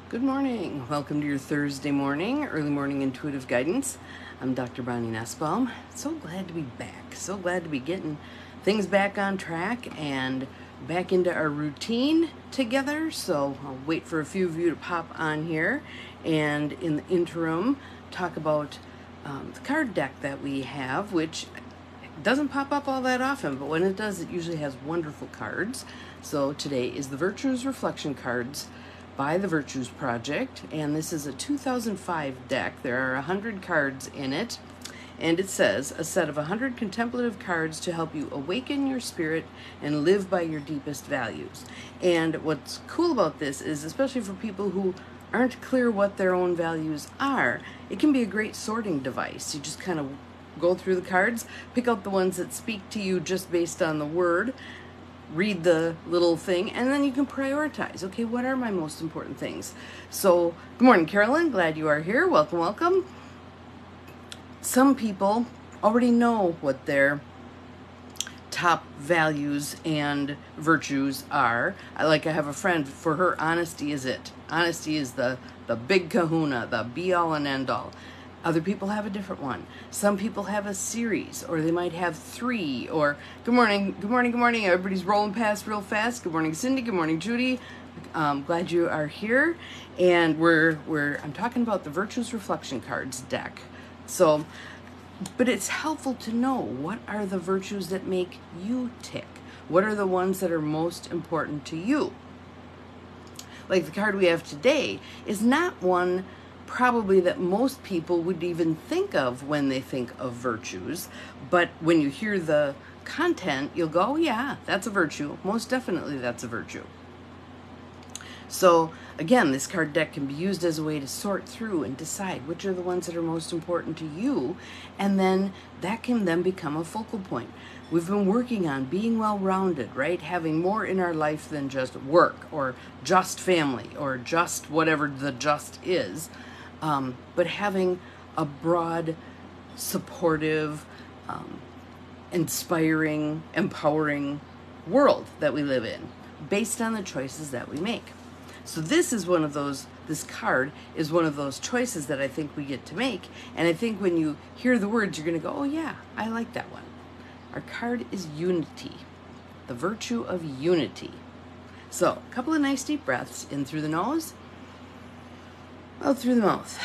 Good morning. Welcome to your Thursday morning, early morning intuitive guidance. I'm Dr. Bonnie Nussbaum. So glad to be back. So glad to be getting things back on track and back into our routine together. So I'll wait for a few of you to pop on here and in the interim talk about the card deck that we have, which doesn't pop up all that often, but when it does, it usually has wonderful cards. So today is the Virtues Reflection cards by the Virtues Project, and this is a 2005 deck. There are 100 cards in it, and it says, a set of 100 contemplative cards to help you awaken your spirit and live by your deepest values. And what's cool about this is, especially for people who aren't clear what their own values are, it can be a great sorting device. You just kind of go through the cards, pick out the ones that speak to you just based on the word, read the little thing, and then you can prioritize. Okay, what are my most important things? So, good morning, Carolyn. Glad you are here. Welcome, welcome. Some people already know what their top values and virtues are. I have a friend, for her, honesty is it. Honesty is the big kahuna, the be-all and end-all. Other people have a different one. Some people have a series, or they might have three, or good morning, good morning, good morning. Everybody's rolling past real fast. Good morning, Cindy. Good morning, Judy. Glad you are here. And I'm talking about the Virtues Reflection cards deck. So, but it's helpful to know what are the virtues that make you tick. What are the ones that are most important to you? Like the card we have today is not one probably that most people would even think of when they think of virtues, but when you hear the content, you'll go, oh yeah, that's a virtue. Most definitely that's a virtue. So again, this card deck can be used as a way to sort through and decide which are the ones that are most important to you, and then that can then become a focal point. We've been working on being well-rounded, right? Having more in our life than just work or just family or just whatever the just is. But having a broad, supportive, inspiring, empowering world that we live in based on the choices that we make. So this card is one of those choices that I think we get to make. And I think when you hear the words, you're going to go, oh yeah, I like that one. Our card is unity, the virtue of unity. So a couple of nice deep breaths in through the nose. Out through the mouth.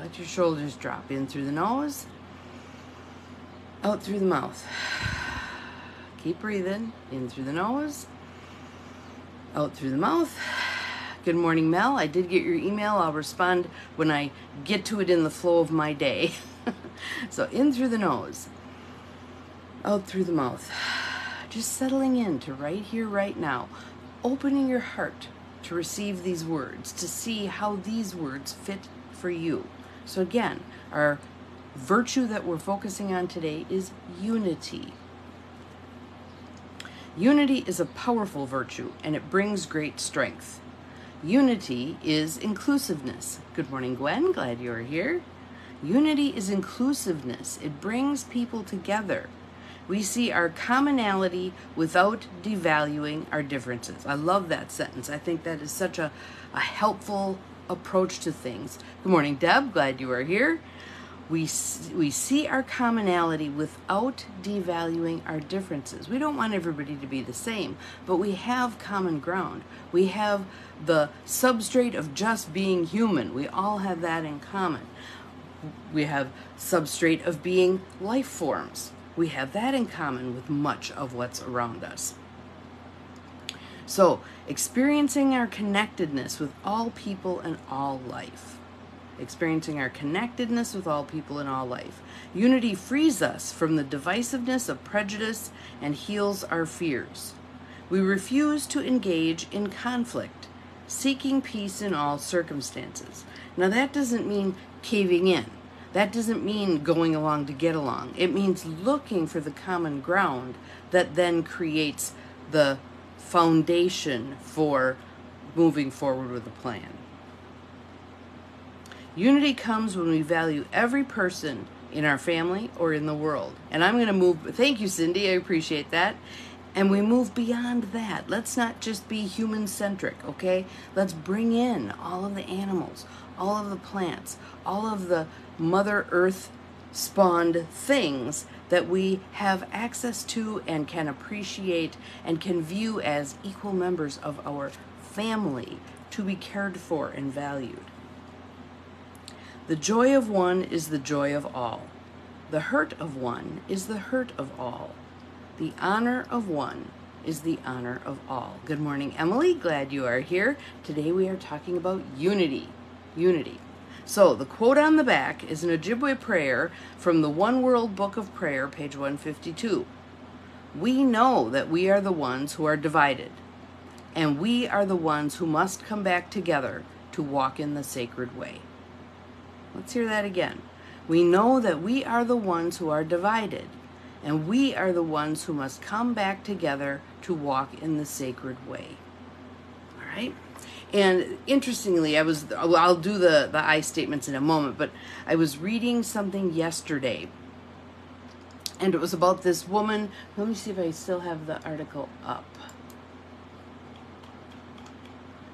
Let your shoulders drop in through the nose. Out through the mouth. Keep breathing. In through the nose. Out through the mouth. Good morning, Mel. I did get your email. I'll respond when I get to it in the flow of my day. So in through the nose. Out through the mouth. Just settling into right here, right now. Opening your heart to receive these words, to see how these words fit for you. So again, our virtue that we're focusing on today is unity. Unity is a powerful virtue, and it brings great strength. Unity is inclusiveness. Good morning, Gwen. Glad you're here. Unity is inclusiveness. It brings people together. We see our commonality without devaluing our differences. I love that sentence. I think that is such a helpful approach to things. Good morning, Deb. Glad you are here. We see our commonality without devaluing our differences. We don't want everybody to be the same, but we have common ground. We have the substrate of just being human. We all have that in common. We have substrate of being life forms. We have that in common with much of what's around us. So, experiencing our connectedness with all people and all life. Experiencing our connectedness with all people and all life. Unity frees us from the divisiveness of prejudice and heals our fears. We refuse to engage in conflict, seeking peace in all circumstances. Now that doesn't mean caving in. That doesn't mean going along to get along. It means looking for the common ground that then creates the foundation for moving forward with a plan. Unity comes when we value every person in our family or in the world. And I'm going to move, thank you, Cindy, I appreciate that. And we move beyond that. Let's not just be human-centric, okay? Let's bring in all of the animals, all of the plants, all of the Mother Earth spawned things that we have access to and can appreciate and can view as equal members of our family to be cared for and valued. The joy of one is the joy of all. The hurt of one is the hurt of all. The honor of one is the honor of all. Good morning, Emily. Glad you are here. Today we are talking about unity. Unity. So the quote on the back is an Ojibwe prayer from the One World Book of Prayer, page 152. We know that we are the ones who are divided, and we are the ones who must come back together to walk in the sacred way. Let's hear that again. We know that we are the ones who are divided, and we are the ones who must come back together to walk in the sacred way. All right? And interestingly, I'll do the I statements in a moment, but I was reading something yesterday, and it was about this woman. Let me see if I still have the article up.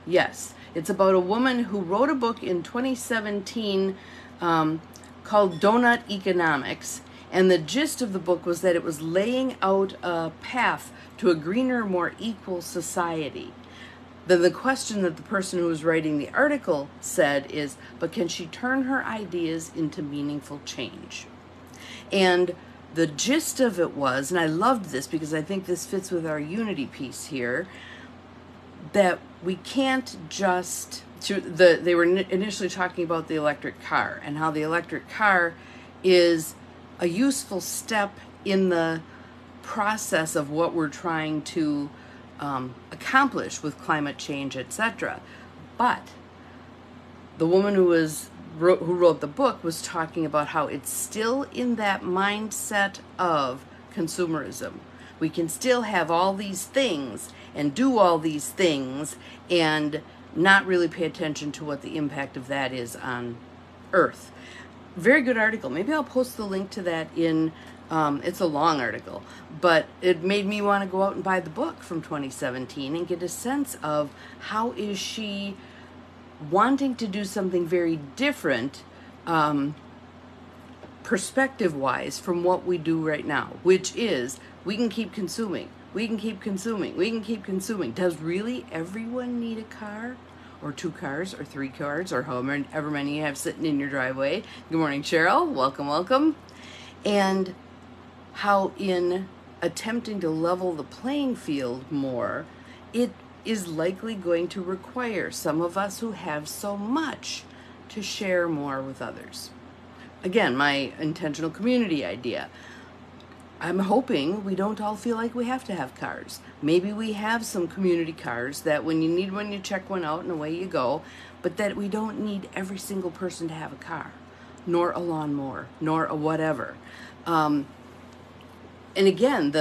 Yes, it's about a woman who wrote a book in 2017 called Donut Economics. And the gist of the book was that it was laying out a path to a greener, more equal society. Then the question that the person who was writing the article said is, but can she turn her ideas into meaningful change? And the gist of it was, and I loved this because I think this fits with our unity piece here, that we can't just, they were initially talking about the electric car and how the electric car is a useful step in the process of what we're trying to accomplish with climate change, etc. But the woman who wrote the book was talking about how it's still in that mindset of consumerism. We can still have all these things and do all these things and not really pay attention to what the impact of that is on Earth. Very good article. Maybe I'll post the link to that in, it's a long article, but it made me want to go out and buy the book from 2017 and get a sense of how is she wanting to do something very different perspective-wise from what we do right now, which is we can keep consuming, we can keep consuming, we can keep consuming. Does really everyone need a car? Or 2 cars, or 3 cars, or however many you have sitting in your driveway. Good morning, Cheryl. Welcome, welcome. And how in attempting to level the playing field more, it is likely going to require some of us who have so much to share more with others. Again, my intentional community idea. I'm hoping we don't all feel like we have to have cars. Maybe we have some community cars that when you need one, you check one out and away you go, but that we don't need every single person to have a car, nor a lawnmower, nor a whatever. And again,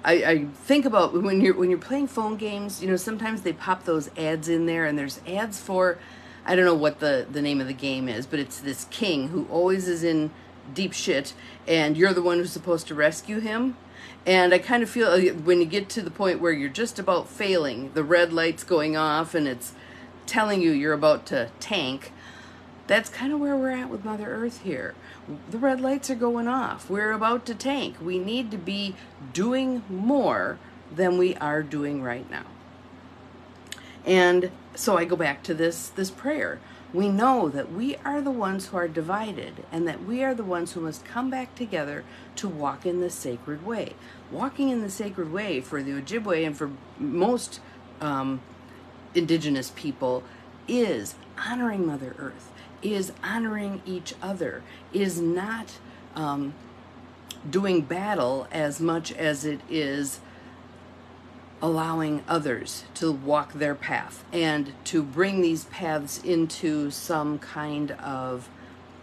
I think about when you're playing phone games, you know, sometimes they pop those ads in there, and there's ads for, I don't know what the name of the game is, but it's this king who always is in deep shit, and you're the one who's supposed to rescue him. And I kind of feel when you get to the point where you're just about failing, the red light's going off and it's telling you you're about to tank, that's kind of where we're at with Mother Earth here. The red lights are going off. We're about to tank. We need to be doing more than we are doing right now. And so I go back to this prayer. We know that we are the ones who are divided, and that we are the ones who must come back together to walk in the sacred way. Walking in the sacred way for the Ojibwe and for most indigenous people is honoring Mother Earth, is honoring each other, is not doing battle as much as it is allowing others to walk their path and to bring these paths into some kind of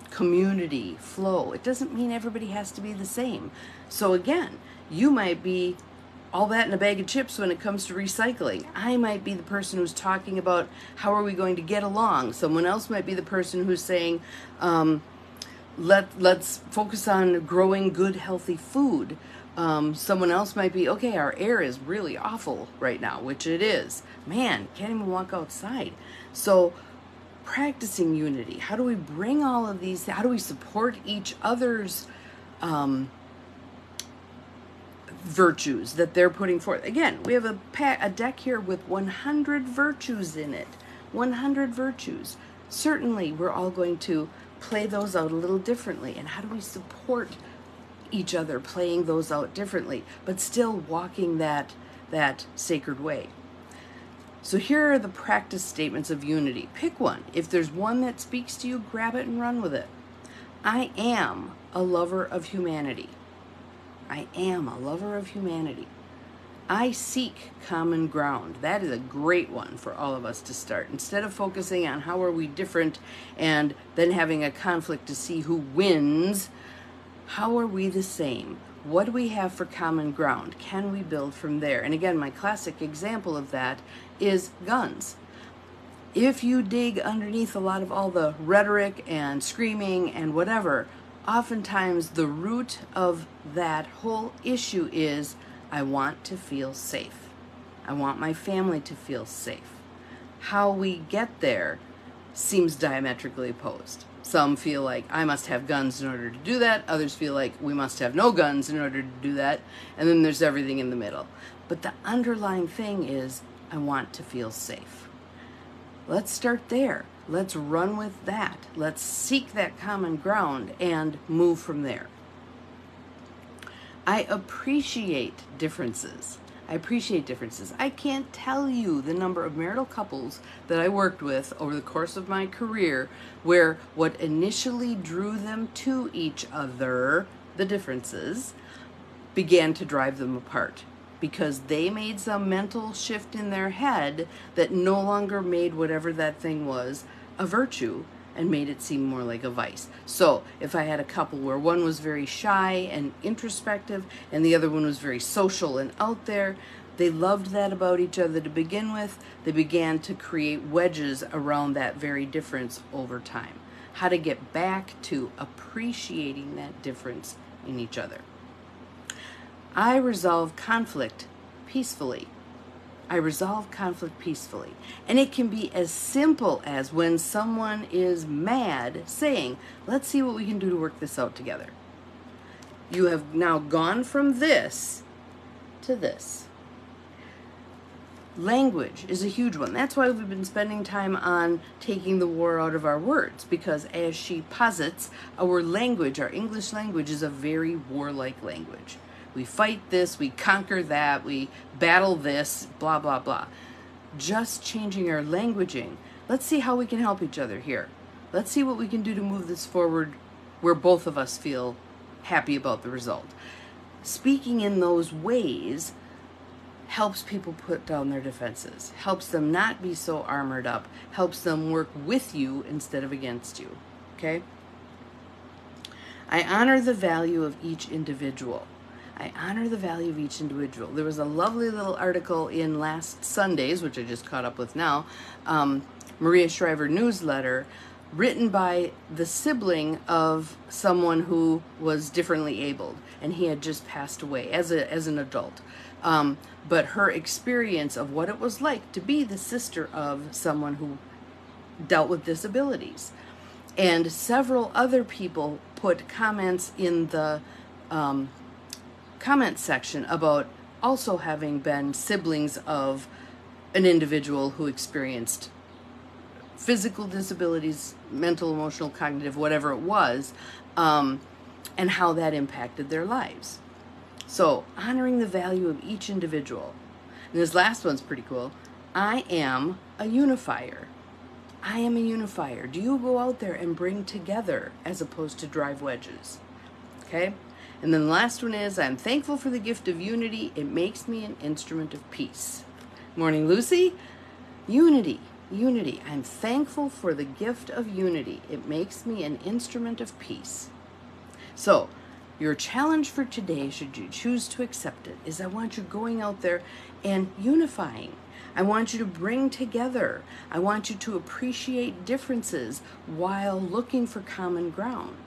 community flow. It doesn't mean everybody has to be the same. So again, you might be all that in a bag of chips when it comes to recycling. I might be the person who's talking about how are we going to get along. Someone else might be the person who's saying, let's focus on growing good, healthy food. Someone else might be, okay, our air is really awful right now, which it is. Man, can't even walk outside. So practicing unity, how do we bring all of these, how do we support each other's virtues that they're putting forth? Again, we have a deck here with 100 virtues in it. 100 virtues. Certainly, we're all going to play those out a little differently. And how do we support each other playing those out differently, but still walking that sacred way? So here are the practice statements of unity. Pick one. If there's one that speaks to you, grab it and run with it. I am a lover of humanity. I am a lover of humanity. I seek common ground. That is a great one for all of us to start. Instead of focusing on how are we different and then having a conflict to see who wins, how are we the same? What do we have for common ground? Can we build from there? And again, my classic example of that is guns. If you dig underneath a lot of all the rhetoric and screaming and whatever, oftentimes the root of that whole issue is, I want to feel safe. I want my family to feel safe. How we get there seems diametrically opposed. Some feel like I must have guns in order to do that. Others feel like we must have no guns in order to do that. And then there's everything in the middle. But the underlying thing is, I want to feel safe. Let's start there. Let's run with that. Let's seek that common ground and move from there. I appreciate differences. I appreciate differences. I can't tell you the number of marital couples that I worked with over the course of my career where what initially drew them to each other, the differences, began to drive them apart because they made some mental shift in their head that no longer made whatever that thing was a virtue and made it seem more like a vice. So if I had a couple where one was very shy and introspective and the other one was very social and out there, they loved that about each other to begin with. They began to create wedges around that very difference over time. How to get back to appreciating that difference in each other. I resolve conflict peacefully. I resolve conflict peacefully. And it can be as simple as when someone is mad saying, let's see what we can do to work this out together. You have now gone from this to this. Language is a huge one. That's why we've been spending time on taking the war out of our words, because as she posits, our language, our English language, is a very warlike language. We fight this, we conquer that, we battle this, blah, blah, blah. Just changing our languaging. Let's see how we can help each other here. Let's see what we can do to move this forward where both of us feel happy about the result. Speaking in those ways helps people put down their defenses, helps them not be so armored up, helps them work with you instead of against you, okay? I honor the value of each individual. I honor the value of each individual. There was a lovely little article in last Sunday's, which I just caught up with now, Maria Shriver newsletter, written by the sibling of someone who was differently abled, and he had just passed away as an adult. But her experience of what it was like to be the sister of someone who dealt with disabilities. And several other people put comments in the comment section about also having been siblings of an individual who experienced physical disabilities, mental, emotional, cognitive, whatever it was, and how that impacted their lives. So, honoring the value of each individual. And this last one's pretty cool. I am a unifier. I am a unifier. Do you go out there and bring together as opposed to drive wedges? Okay? And then the last one is, I'm thankful for the gift of unity. It makes me an instrument of peace. Morning, Lucy. Unity. Unity. I'm thankful for the gift of unity. It makes me an instrument of peace. So, your challenge for today, should you choose to accept it, is I want you going out there and unifying. I want you to bring together. I want you to appreciate differences while looking for common ground.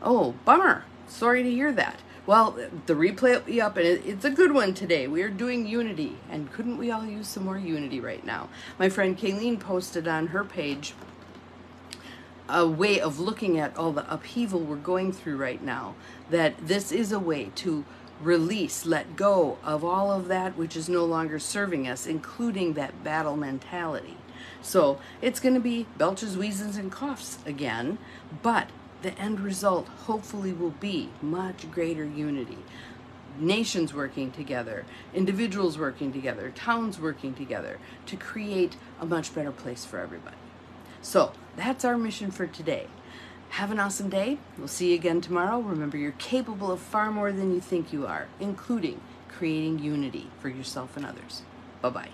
Oh, bummer. Sorry to hear that. Well, the replay will be up, and it's a good one today. We are doing unity, and couldn't we all use some more unity right now? My friend Kayleen posted on her page a way of looking at all the upheaval we're going through right now, that this is a way to release, let go of all of that which is no longer serving us, including that battle mentality. So it's going to be belches, wheezes, and coughs again, but the end result hopefully will be much greater unity. Nations working together, individuals working together, towns working together to create a much better place for everybody. So that's our mission for today. Have an awesome day. We'll see you again tomorrow. Remember, you're capable of far more than you think you are, including creating unity for yourself and others. Bye-bye.